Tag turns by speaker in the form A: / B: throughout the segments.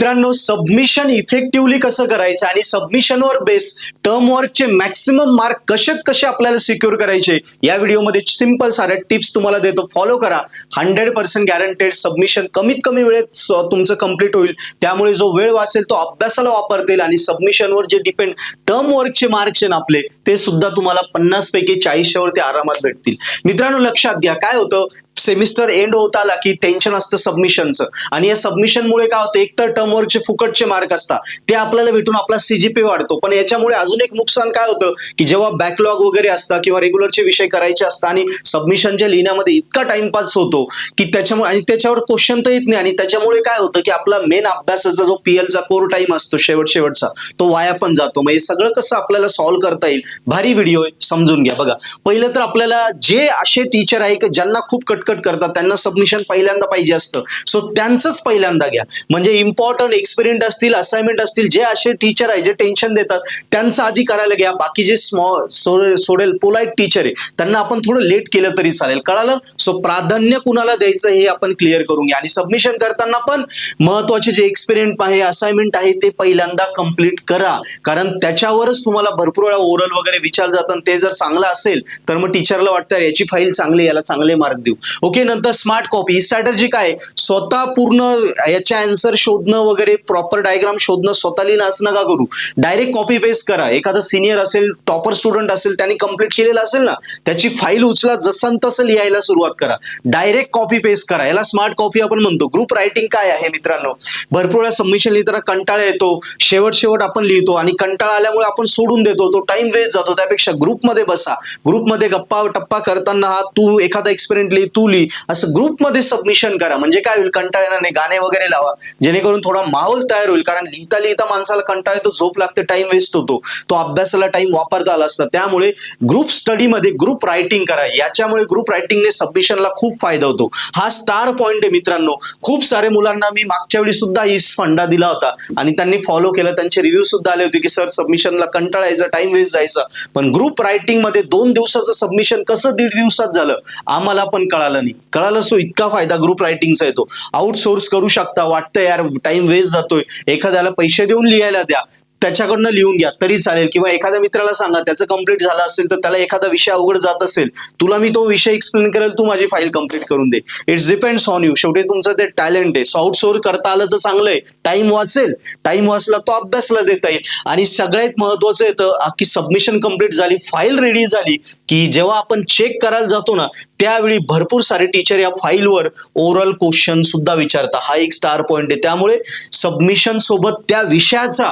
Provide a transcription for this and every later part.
A: मित्रांनो, submission effectively कसं करायचं आणि सबमिशनवर बेस टर्म वर्कचे मॅक्सिमम मार्क कसे कसे आपल्याला सिक्युअर करायचे या व्हिडिओमध्ये सिंपल साऱ्या टिप्स तुम्हाला देतो. फॉलो करा. 100% गॅरंटेड सबमिशन कमीत कमी वेळेत तुमचं कंप्लीट होईल. त्यामुळे जो वेळ वाचेल तो अभ्यासाला वापरता येईल आणि सबमिशनवर जे डिपेंड टर्म वर्कचे मार्क्स आहे ना आपले, ते सुद्धा तुम्हाला 50 पैकी 40 वरती आरामात भेटतील. मित्रांनो, लक्षात घ्या, काय होतं, सेमिस्टर एंड होत आला की टेन्शन असतं सबमिशनचं आणि या सबमिशनमुळे काय होतं, एक तर टर्म वर्कचे फुकटचे मार्क असतात, ते आपल्याला भेटून आपला सीजीपीए वाढतो. पण याच्यामुळे अजून एक नुकसान काय होतं की जेव्हा बॅकलॉग वगैरे असतात किंवा रेग्युलरचे विषय करायचे असतात आणि सबमिशनच्या लिहिण्यामध्ये इतका टाइमपास होतो की त्याच्यामुळे आणि त्याच्यावर क्वेश्चन तर येत नाही आणि त्याच्यामुळे काय होतं की आपला मेन अभ्यासाचा जो पीएलचा कोर टाइम असतो शेवटचा तो वाया पण जातो. मग हे सगळं कसं आपल्याला सॉल्व्ह करता येईल, भारी व्हिडिओ आहे, समजून घ्या. बघा, पहिलं तर आपल्याला जे असे टीचर आहे की ज्यांना खूप कटकट करतात त्यांना सबमिशन पहिल्यांदा पाहिजे असतं, सो त्यांचंच पहिल्यांदा घ्या. म्हणजे इम्पॉर्टंट एक्सपेरिमेंट असतील, असाइनमेंट असतील, जे असे टीचर आहे जे टेन्शन देतात त्यांचं आधी करायला घ्या. बाकी जे सोडेल पोलाइट टीचर आहे त्यांना आपण थोडं लेट केलं तरी चालेल. कळालं? सो प्राधान्य कुणाला द्यायचं हे आपण क्लिअर करून घ्या. आणि सबमिशन करताना पण महत्वाचे जे एक्सपेरिमेंट आहे, असाइनमेंट आहे, ते पहिल्यांदा कंप्लीट करा. कारण त्याच्यावरच तुम्हाला भरपूर वेळा ओरल वगैरे विचारलं जातं. ते जर चांगलं असेल तर मग टीचरला वाटतं याची फाईल चांगली, याला चांगले मार्क देऊ. ओके, नंतर स्मार्ट कॉपी. ही स्ट्रॅटेजी काय, स्वतः पूर्ण याच्या आन्सर शोधणं वगैरे, प्रॉपर डायग्राम शोधणं, स्वतः लिहिणं असं नका करू. डायरेक्ट कॉपी पेस्ट करा. एखादा सिनियर असेल, टॉपर स्टुडंट असेल, त्यांनी कंप्लीट केलेलं असेल ना, त्याची फाईल उचला, जसं तसं लिहायला सुरुवात करा. डायरेक्ट कॉपी पेस्ट करा. याला स्मार्ट कॉपी आपण म्हणतो. ग्रुप रायटिंग काय आहे मित्रांनो, भरपूर वेळा सबमिशन लिहिताना कंटाळा येतो, शेवट आपण लिहितो आणि कंटाळा आल्यामुळे आपण सोडून देतो, तो टाइम वेस्ट जातो. त्यापेक्षा ग्रुपमध्ये बसा. ग्रुपमध्ये गप्पा टप्पा करताना हा तू एखादा एक्सपेरिमेंट लिही, तू लिही, असं ग्रुपमध्ये सबमिशन करा. म्हणजे काय होईल, कंटाळा येणार नाही. गाणे वगैरे लावा जेणेकरून थोडा माहोल तयार होईल. कारण लिहिता लिहिता माणसाला कंटाळा येतो, झोप लागते, टाइम वेस्ट होतो, तो अभ्यासाला टाइम वापरता आला असता. त्यामुळे ग्रुप स्टडीमध्ये ग्रुप रायटिंग करा. याच्यामुळे ग्रुप रायटिंगने सबमिशनला खूप फायदा होतो. हा स्टार पॉइंट आहे मित्रांनो. खूप सारे मुलांना मी मागच्या वेळी सुद्धा ही फंडा दिला होता आणि त्यांनी फॉलो केलं. त्यांचे रिव्ह्यू सुद्धा आले होते की सर सबमिशनला कंटाळा यायचा, टाइम वेस्ट जायचा, पण ग्रुप रायटिंग मध्ये 2 दिवसाचं सबमिशन कसं 1.5 दिवसात झालं आम्हाला पण कळालं नाही. कळालं? सो इतका फायदा ग्रुप रायटिंगचा येतो. आउटसोर्स करू शकता. वाटतं यार टाइम वेस्ट जातोय, एखाद्याला पैसे देऊन लिहायला द्या, त्याच्याकडनं लिहून घ्या तरी चालेल. किंवा एखाद्या मित्राला सांगा, त्याचं कंप्लीट झालं असेल तर त्याला एखादा विषय अवघड जात असेल, तुला मी तो विषय एक्सप्लेन करेल, तू माझी फाईल कंप्लीट करून दे. It's depends on you. शेवटी तुमचं ते टॅलेंट आहे. सो आउटसोर्स करता आलं तर चांगलं आहे. टाइम वाचेल, टाइम वाचला तो अभ्यासला देता येईल. आणि सगळ्यात महत्वाचं येतं की सबमिशन कंप्लीट झाली, फाईल रेडी झाली की जेव्हा आपण चेक करायला जातो ना, त्यावेळी भरपूर सारे टीचर या फाईलवर ओरल क्वेश्चन सुद्धा विचारतात. हा एक स्टार पॉइंट आहे. त्यामुळे सबमिशन सोबत त्या विषयाचा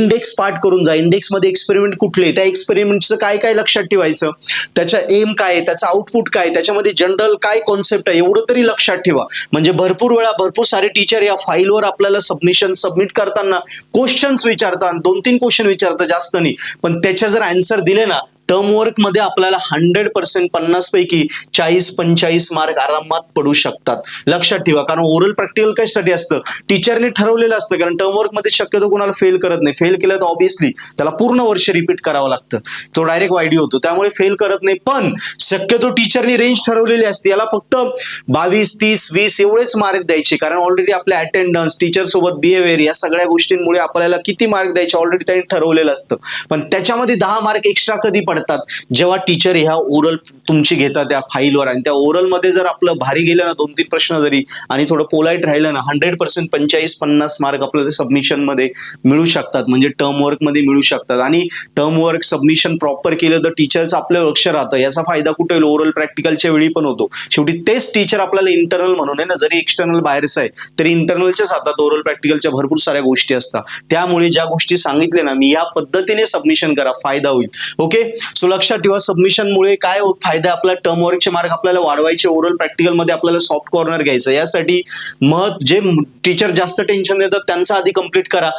A: इंडेक्स पाठ करून जा. इंडेक्स मध्ये एक्सपेरिमेंट कुठले, त्या एक्सपेरिमेंटचं काय काय लक्षात ठेवायचं, त्याच्या एम काय, त्याचा आउटपुट काय, त्याच्यामध्ये जनरल काय कॉन्सेप्ट आहे, एवढं तरी लक्षात ठेवा. म्हणजे भरपूर वेळा भरपूर सारे टीचर या फाईलवर आपल्याला सबमिशन सबमिट करताना क्वेश्चन्स विचारतात, 2-3 क्वेश्चन विचारतात, जास्त नाही. पण त्याच्या जर आन्सर दिले ना, टर्म वर्क मध्ये आपल्याला 100% 50 पैकी 40-45 मार्क आरामात पडू शकतात. लक्षात ठेवा. कारण ओरल प्रॅक्टिकल कशासाठी असतं, टीचरने ठरवलेलं असतं. कारण टर्म वर्क मध्ये शक्यतो कोणाला फेल करत नाही. फेल केलं तर ऑब्व्हियसली त्याला पूर्ण वर्ष रिपीट करावं लागतं, तो डायरेक्ट वायडी होतो. त्यामुळे फेल करत नाही. पण शक्यतो टीचरनी रेंज ठरवलेली असते, याला फक्त 22, 30, 20 एवढेच मार्क द्यायचे. कारण ऑलरेडी आपल्या अटेंडन्स, टीचर सोबत बिहेवियर, या सगळ्या गोष्टींमुळे आपल्याला किती मार्क द्यायचे ऑलरेडी त्यांनी ठरवलेलं असतं. पण त्याच्यामध्ये 10 मार्क एक्स्ट्रा कधी पडतात, जेव्हा टीचर ह्या ओरल तुमची घेतात त्या फाईलवर. आणि त्या ओरल मध्ये जर आपलं भारी गेलं ना, 2-3 प्रश्न जरी आणि थोडं पोलाइट राहिलं ना, 100% 45-50 मार्क आपल्याला सबमिशन मध्ये मिळू शकतात. म्हणजे टर्म वर्क मध्ये मिळू शकतात. आणि टर्म वर्क सबमिशन प्रॉपर केलं तर टीचरचं आपलं लक्ष राहतं. याचा फायदा कुठे होईल, ओरल प्रॅक्टिकलच्या वेळी पण होतो. शेवटी तेच टीचर आपल्याला इंटरनल म्हणून आहे ना, जरी एक्सटर्नल बाहेरचं आहे तरी इंटरनलच्याच हातात ओरल प्रॅक्टिकलच्या भरपूर साऱ्या गोष्टी असतात. त्यामुळे ज्या गोष्टी सांगितले ना मी, या पद्धतीने सबमिशन करा, फायदा होईल. ओके, सो लक्षात ठेवा. सबमिशन मुळे काय फायदा, आपला टर्म वर्कचे मार्क आपल्याला वाढवायचे, ओरल प्रॅक्टिकल मध्ये आपल्याला सॉफ्ट कॉर्नर घ्यायचं. यासाठी जे टीचर जास्त टेन्शन देतात त्यांचं आधी कंप्लीट करा.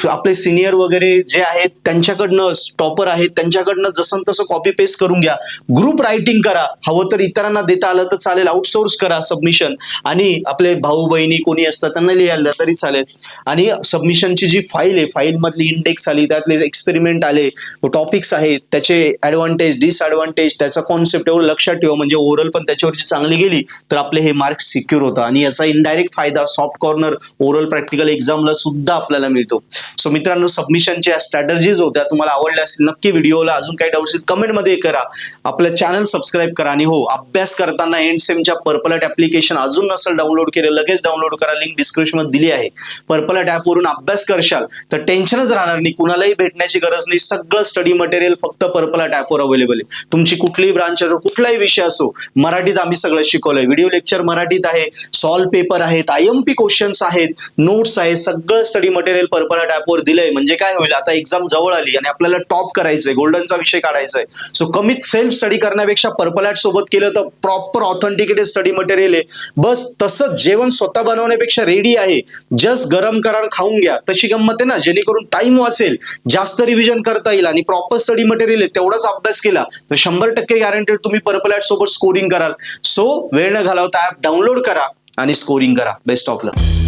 A: आपले सिनियर वगैरे जे आहेत त्यांच्याकडनं, टॉपर आहेत त्यांच्याकडनं जसं तसं कॉपी पेस्ट करून घ्या. ग्रुप रायटिंग करा. हवं तर इतरांना देता आलं तर चालेल. आउटसोर्स करा सबमिशन. आणि आपले भाऊ बहिणी कोणी असतात त्यांना लिहायला तरी चालेल. आणि सबमिशनची जी फाईल आहे, फाईल मधली इंडेक्स आली, त्यातले एक्सपेरिमेंट आले, टॉपिक्स आहेत, त्याचे ऍडव्हान्टेज डिसएडव्हान्टेज त्याचा कॉन्सेप्ट एवढं लक्षात ठेवा, म्हणजे ओव्हरऑल पण त्याच्यावरची चांगली गेली तर आपले हे मार्क्स सिक्युअर होतात आणि याचा इनडायरेक्ट फायदा सॉफ्ट कॉर्नर ओरल प्रॅक्टिकल एक्झामला सुद्धा आपल्याला मिळतो. सो मित्रांनो, सबमिशनच्या स्ट्रॅटर्जीज होत्या, तुम्हाला आवडल्या असतील नक्की. व्हिडिओला अजून काही डाऊट्स आहेत कमेंटमध्ये करा, आपलं चॅनल सबस्क्राईब करा आणि हो, अभ्यास करताना एंड सेमच्या पर्पलॅट ऍप्लिकेशन अजून नसेल डाउनलोड केलं लगेच डाउनलोड करा, लिंक डिस्क्रिप्शन मध्ये दिली आहे. पर्पलॅट ऍप वरून अभ्यास करशाल तर टेन्शनच राहणार नाही, कुणालाही भेटण्याची गरज नाही. सगळं स्टडी मटेरियल फक्त पर्पलॅट ऍपवर अवेलेबल आहे. तुमची कुठलीही ब्रांच असो, कुठलाही विषय असो, मराठीत आम्ही सगळं शिकवलंय. व्हिडिओ लेक्चर मराठीत आहे, सॉल्व पेपर आहेत, IMP क्वेश्चन्स आहेत, नोट्स आहे, सगळं स्टडी मटेरियल पर्पलॅट ऍपवर दिलंय. म्हणजे काय होईल, आता एक्झाम जवळ आली आणि आपल्याला टॉप करायचंय, गोल्डनचा विषय काढायचा आहे. सो कमीत सेल्फ स्टडी करण्यापेक्षा पर्पलॅट सोबत केलं तर प्रॉपर ऑथेंटिकेटेड स्टडी मटेरियल आहे. बस तसंच जेवण स्वतः बनवण्यापेक्षा रेडी आहे, जस्ट गरम करा खाऊन घ्या, तशी गंमत आहे ना, जेणेकरून टाइम वाचेल, जास्त रिव्हिजन करता येईल आणि प्रॉपर स्टडी मटेरियल आहे तेवढाच अभ्यास केला तर 100% गॅरंटेड तुम्ही पर्पलॅट सोबत स्कोरिंग कराल. सो वेळ न घालवता ऍप डाउनलोड करा आणि स्कोरिंग करा. Best of luck.